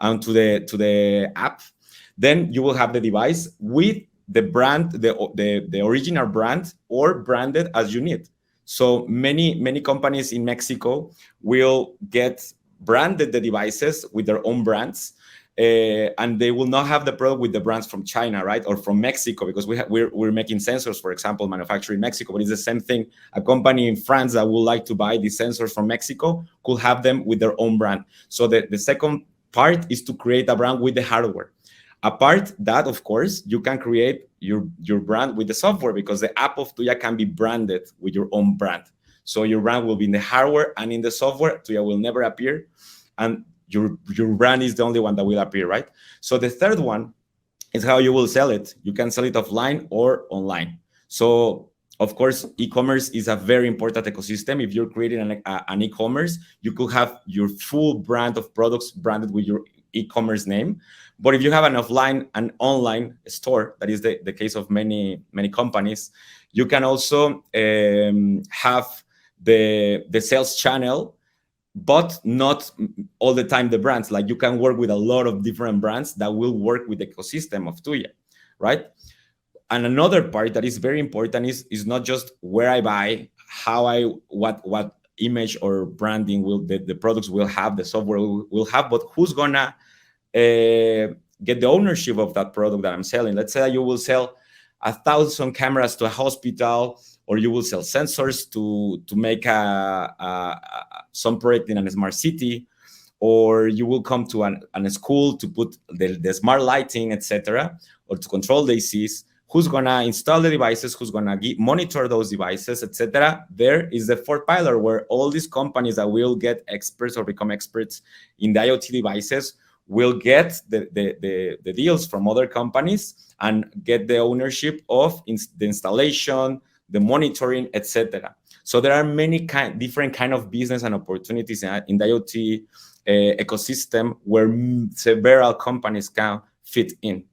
and to the app, then you will have the device with the brand, the original brand, or branded as you need. So many companies in Mexico will get branded the devices with their own brands, and they will not have the product with the brands from China, right, or from Mexico, because we're making sensors, for example, manufactured in Mexico. But it's the same thing. A company in France that would like to buy these sensors from Mexico could have them with their own brand. So the second part is to create a brand with the hardware. Apart that, of course, you can create your brand with the software, because the app of Tuya can be branded with your own brand. So your brand will be in the hardware and in the software. Tuya will never appear, and your brand is the only one that will appear, right? So the third one is how you will sell it. You can sell it offline or online. So of course, e-commerce is a very important ecosystem. If you're creating an e-commerce, you could have your full brand of products branded with your e-commerce name. But if you have an offline and online store, that is the case of many companies, you can also have the sales channel, but not all the time the brands. Like, you can work with a lot of different brands that will work with the ecosystem of Tuya, right? And another part that is very important is not just where I buy, what image or branding will the products will have, the software will have, but who's gonna get the ownership of that product that I'm selling. Let's say that you will sell 1,000 cameras to a hospital, or you will sell sensors to make some project in a smart city, or you will come to a school to put the smart lighting, etc., or to control the ACs. Who's gonna install the devices? Who's gonna monitor those devices, etc.? There is the fourth pillar, where all these companies that will get experts or become experts in the IoT devices will get the deals from other companies and get the ownership of the installation, the monitoring, etc. So there are many different kind of business and opportunities in the IoT ecosystem, where several companies can fit in.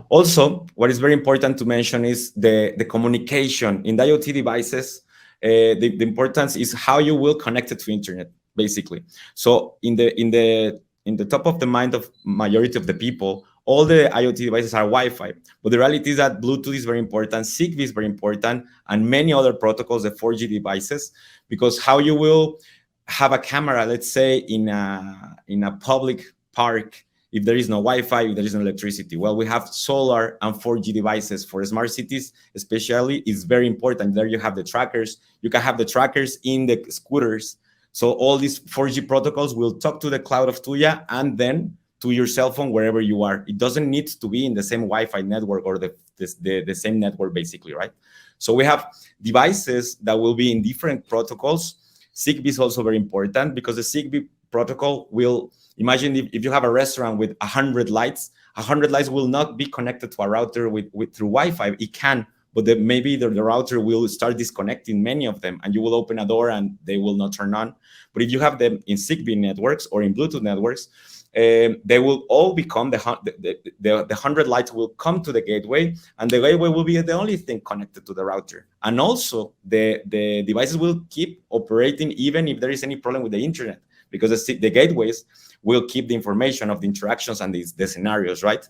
Also, what is very important to mention is the communication in the IoT devices. The importance is how you will connect it to internet, basically. So in the top of the mind of majority of the people, all the IoT devices are Wi-Fi. But the reality is that Bluetooth is very important, Zigbee is very important, and many other protocols, the 4G devices, because how you will have a camera, let's say in a public park, if there is no Wi-Fi, if there is no electricity. Well, we have solar and 4G devices for smart cities, especially. It's very important. There you have the trackers. You can have the trackers in the scooters. So all these 4G protocols will talk to the cloud of Tuya and then to your cell phone wherever you are. It doesn't need to be in the same Wi-Fi network or the same network, basically, right? So we have devices that will be in different protocols. Zigbee is also very important, because the Zigbee protocol will, imagine if you have a restaurant with 100 lights, 100 lights will not be connected to a router through Wi-Fi. It can, but maybe the router will start disconnecting many of them, and you will open a door and they will not turn on. But if you have them in Zigbee networks or in Bluetooth networks, they will all become the 100 lights will come to the gateway, and the gateway will be the only thing connected to the router. And also the devices will keep operating even if there is any problem with the internet, because the gateways will keep the information of the interactions and the scenarios, right?